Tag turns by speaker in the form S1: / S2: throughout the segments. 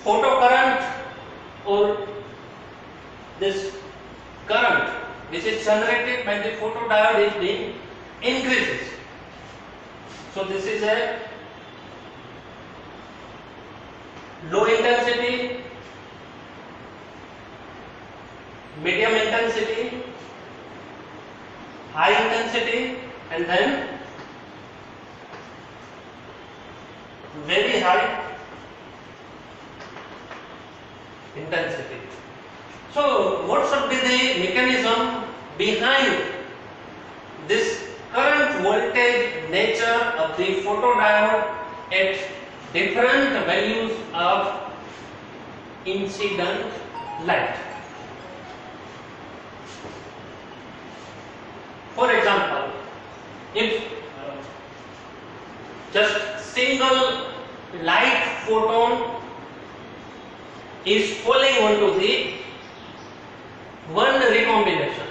S1: photocurrent or this current which is generated by the photodiode is being increases. So this is a low intensity, medium intensity, high intensity, and then very high intensity. So what should be the mechanism behind this current voltage nature of the photodiode at different values of incident light? For example, if just single light photon is falling onto the one recombination,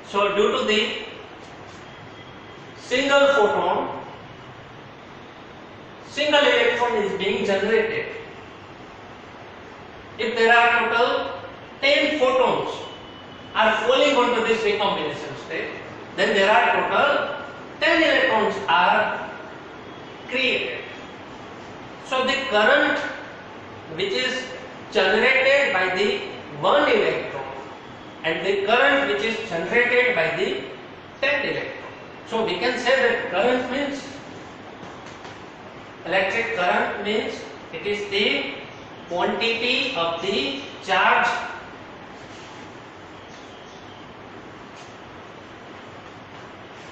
S1: so due to the single photon, single electron is being generated. If there are total 10 photons are falling onto this recombination state, then there are total 10 electrons are created. So the current which is generated by the one electron and the current which is generated by the 10 electron. So we can say that current means, electric current means it is the quantity of the charge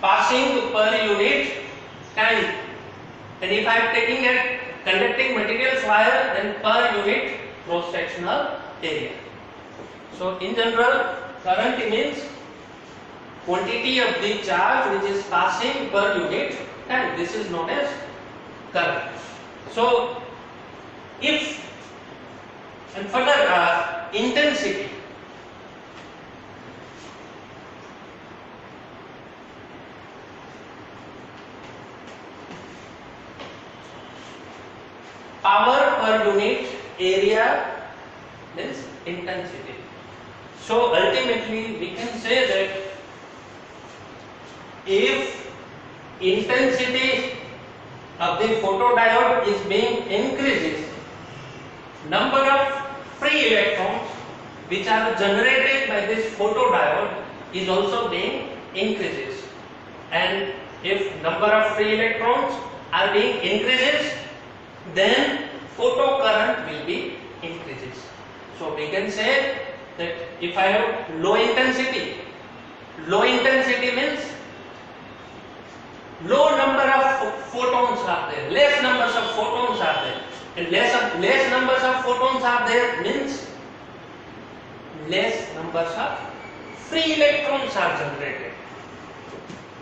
S1: passing per unit time. And if I am taking a conducting materials wire, then per unit cross sectional area. So in general, current means quantity of the charge which is passing per unit time. This is known as current. So if, and further intensity, power per unit area means intensity. So ultimately we can say that if intensity of the photodiode is being increases, number of free electrons which are generated by this photodiode is also being increases, and if number of free electrons are being increases, then photocurrent will be increases. So we can say that if I have low intensity means low number of photons are there, less numbers of photons are there, and less numbers of photons are there means less numbers of free electrons are generated.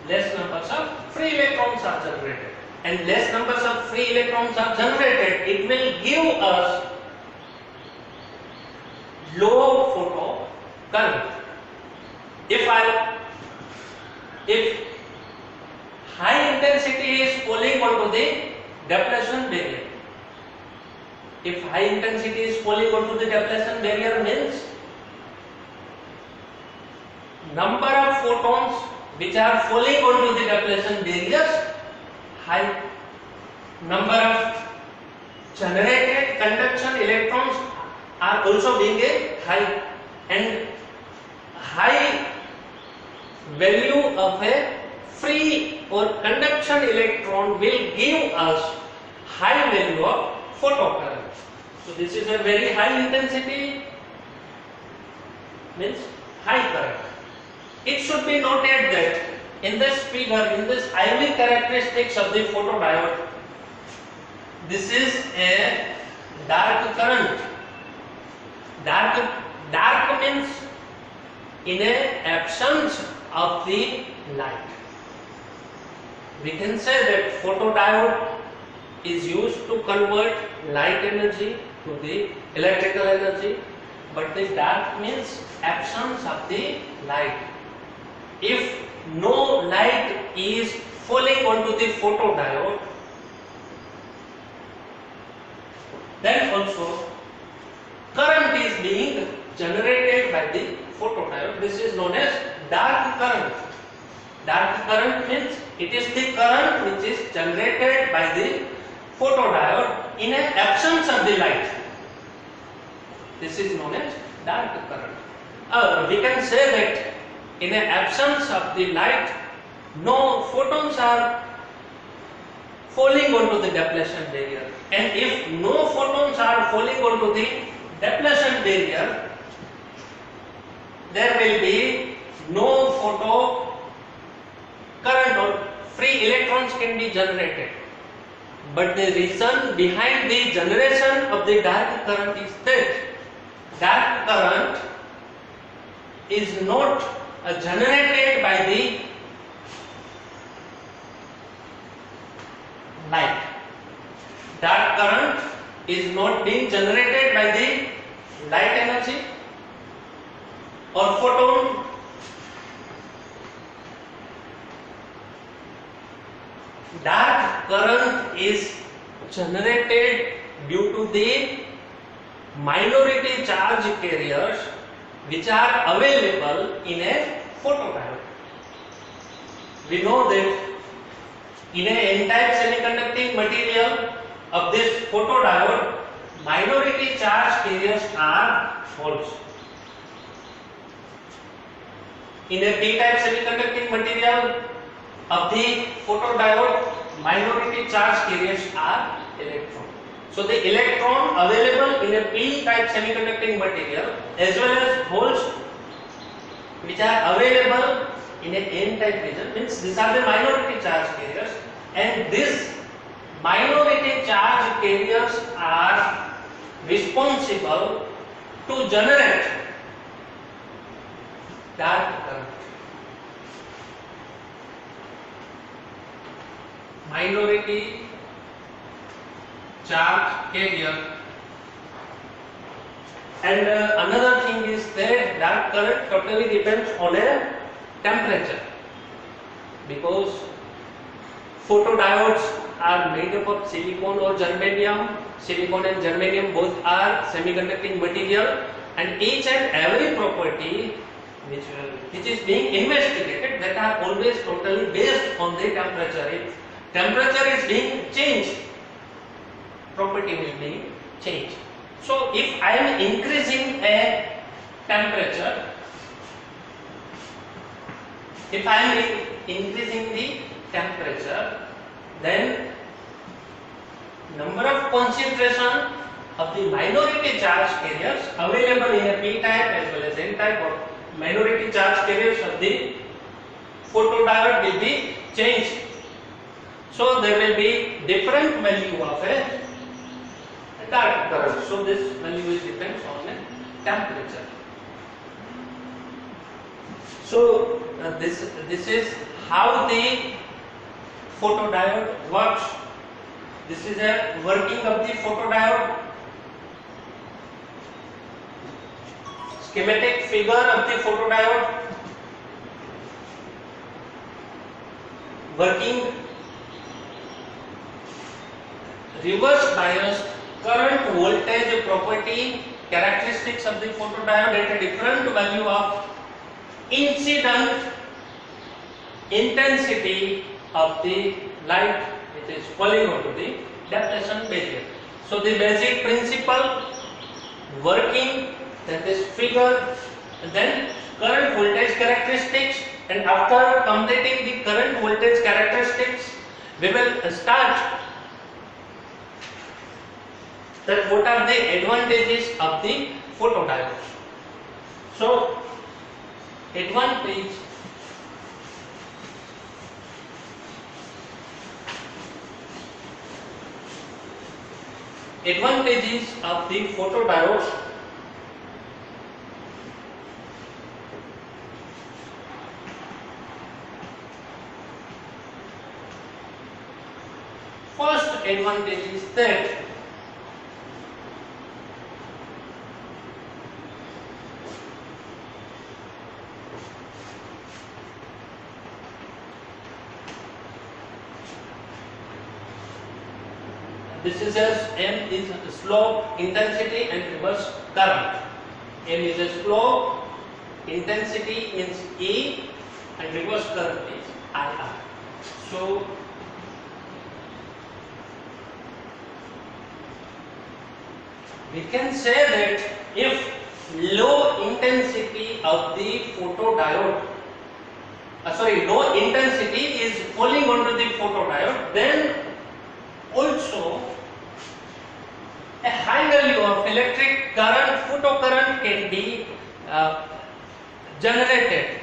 S1: Less numbers of free electrons are generated, and less numbers of free electrons are generated, it will give us low photo current. If high intensity is falling onto the depletion barrier, if high intensity is falling onto the depletion barrier means number of photons which are falling onto the depletion barriers high, number of generated conduction electrons are also being a high, and high value of a free or conduction electron will give us high value of photocurrent. So this is a very high intensity means high current. It should be noted that in this figure, in this IV characteristics of the photodiode, this is a dark current. Dark means in a absence of the light. We can say that photodiode is used to convert light energy to the electrical energy, but the dark means absence of the light. If no light is falling onto the photodiode, Then also current is being generated by the photodiode. This is known as dark current. Dark current means it is the current which is generated by the photodiode in an absence of the light. This is known as dark current. We can say that in an absence of the light, no photons are falling onto the depletion barrier, and if no photons are falling onto the depletion barrier, there will be no photo current or free electrons can be generated. But the reason behind the generation of the dark current is that dark current is not generated by the light. Dark current is not being generated by the light energy or photon. Dark current is generated due to the minority charge carriers which are available in a photodiode. We know that in an N-type semiconducting material of this photodiode, minority charge carriers are holes. In a P-type semiconducting material of the photodiode, minority charge carriers are electrons. So the electron available in a P-type semiconducting material as well as holes which are available in an N-type region means these are the minority charge carriers, and these minority charge carriers are responsible to generate dark current. Minority charge carrier. And another thing is that dark current totally depends on a temperature, because photodiodes are made up of silicon or germanium. Silicon and germanium both are semiconducting material, and each and every property which is being investigated that are always totally based on the temperature. If temperature is being changed, property will be changed. So if I am increasing a temperature, if I am increasing the temperature, then number of concentration of the minority charge carriers available in a P-type as well as N-type or minority charge carriers of the photodiode will be changed. So there will be different value of a dark current. So this value is depends on a temperature. So this is how the photodiode works. This is a working of the photodiode. Schematic figure of the photodiode. Working reverse biased current voltage property characteristics of the photodiode at a different value of incident intensity of the light which is falling onto the depletion barrier. So the basic principle, working, that is figure, and then current voltage characteristics, and after completing the current voltage characteristics, we will start that what are the advantages of the photodiodes. So advantages of the photodiodes. First advantage is that This is as M is slope, intensity and reverse current. M is a slope, intensity means E and reverse current is IR. So we can say that if low intensity of the photodiode, low intensity is falling onto the photodiode, then also a high value of electric current, photocurrent can be generated.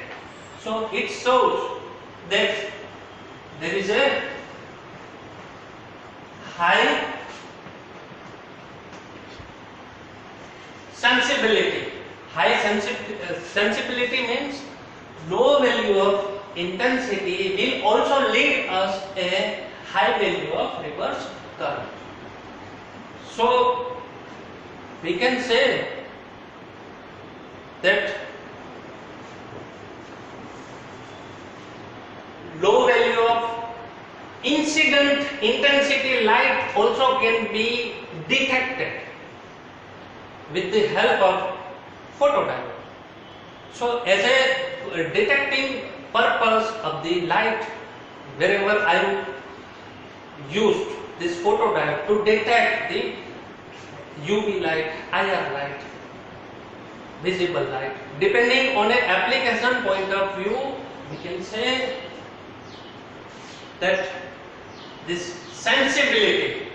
S1: So it shows that there is a high sensibility. High sensibility means low value of intensity will also lead us a high value of reverse current. So we can say that low value of incident intensity light also can be detected with the help of photodiode. So as a detecting purpose of the light, wherever I used this photodiode to detect the UV light, IR light, visible light, depending on an application point of view, we can say that this sensibility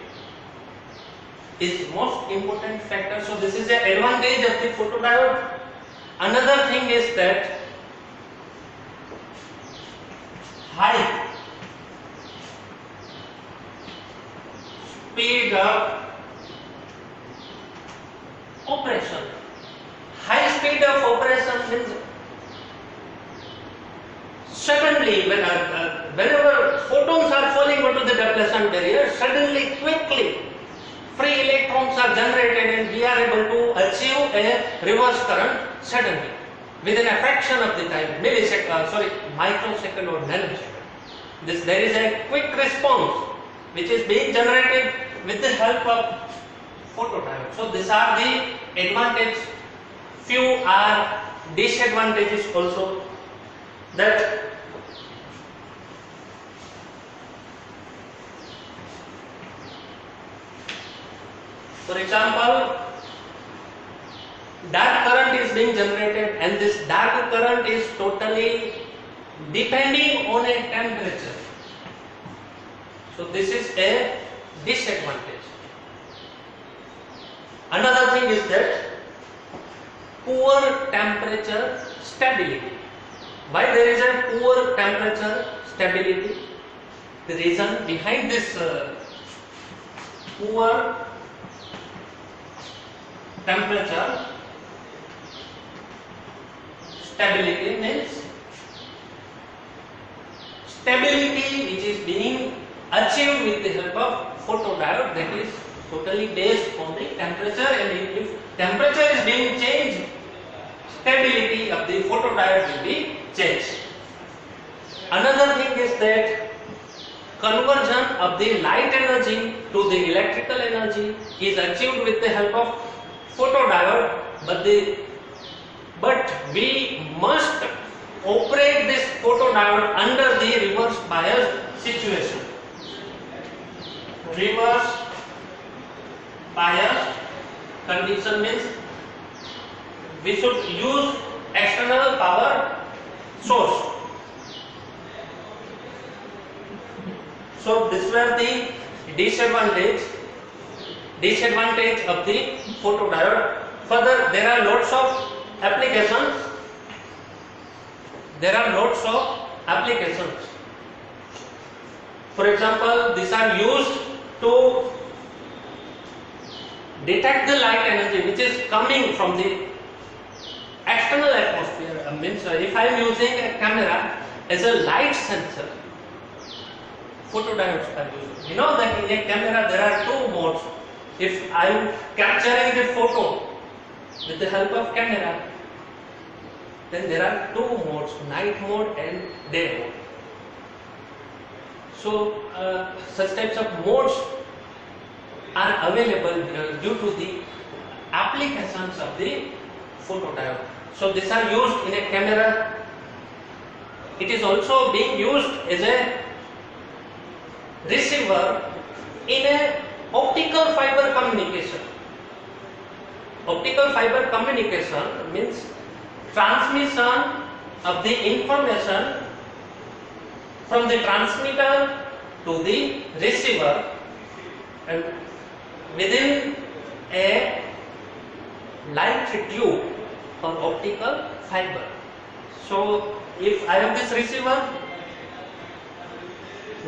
S1: is most important factor. So this is the advantage of the photodiode. Another thing is that high speed of operation. High speed of operation means suddenly whenever photons are falling onto the depletion barrier, suddenly, quickly, free electrons are generated and we are able to achieve a reverse current suddenly within a fraction of the time, microsecond or nanosecond. There is a quick response which is being generated with the help of photodiode. So these are the advantages. Few are disadvantages also. That for example, dark current is being generated and this dark current is totally depending on a temperature. So this is a disadvantage. Another thing is that poor temperature stability. Why there is a poor temperature stability? The reason behind this poor temperature stability means stability which is being achieved with the help of photodiode, that is totally based on the temperature, and if temperature is being changed, stability of the photodiode will be changed. Another thing is that conversion of the light energy to the electrical energy is achieved with the help of photodiode, but we must operate this photodiode under the reverse bias situation. Reverse bias condition means we should use external power source. So this were the disadvantage of the photodiode. Further, there are lots of applications. For example, these are used to detect the light energy which is coming from the external atmosphere. If I am using a camera as a light sensor, photodiodes are used. You know that in a camera there are two modes. If I am capturing the photo with the help of camera, then there are two modes, night mode and day mode. So such types of modes are available due to the applications of the photodiode. So these are used in a camera. It is also being used as a receiver in a optical fiber communication. Optical fiber communication means transmission of the information from the transmitter to the receiver and within a light tube or optical fiber. So if I have this receiver,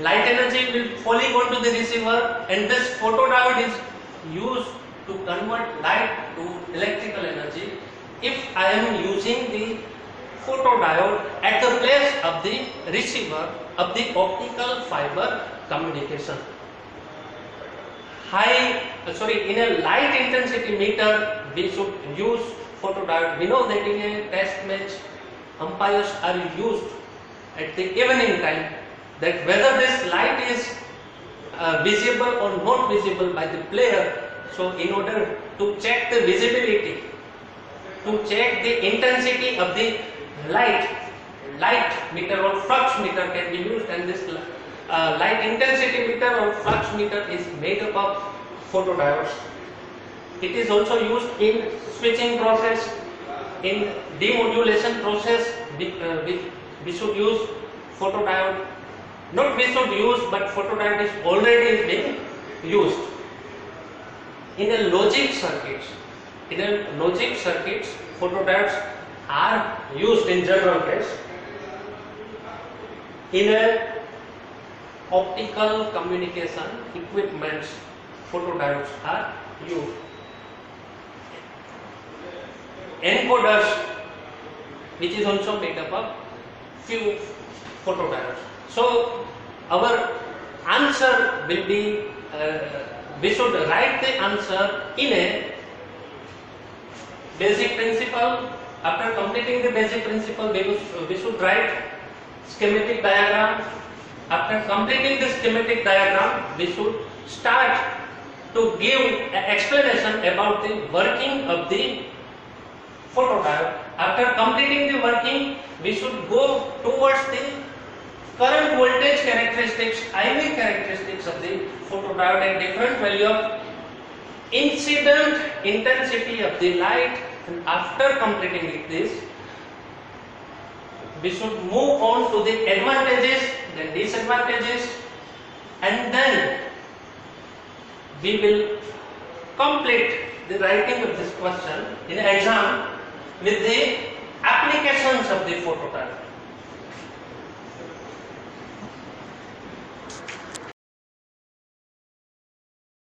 S1: light energy will falling onto the receiver, and this photodiode is used to convert light to electrical energy. If I am using the photodiode at the place of the receiver of the optical fiber communication. In a light intensity meter we should use photodiode. We know that in a test match umpires are used at the evening time, that whether this light is visible or not visible by the player. So in order to check the visibility, to check the intensity of the light meter or flux meter can be used, and this light intensity meter or flux meter is made up of photodiodes. It is also used in switching process, in demodulation process. We should use photodiode. Not we should use, but photodiode is already being used. In a logic circuits, photodiodes are used in general case. In a optical communication equipments, photodiodes are used. Encoders, which is also made up of few photodiodes. So our answer will be, we should write the answer in a basic principle. After completing the basic principle, we should write schematic diagram. After completing the schematic diagram, we should start to give an explanation about the working of the photodiode. After completing the working, we should go towards the current voltage characteristics, IV characteristics of the photodiode, and different value of incident intensity of the light. And after completing this, we should move on to the advantages, then disadvantages, and then we will complete the writing of this question in exam with the applications of the photodiode.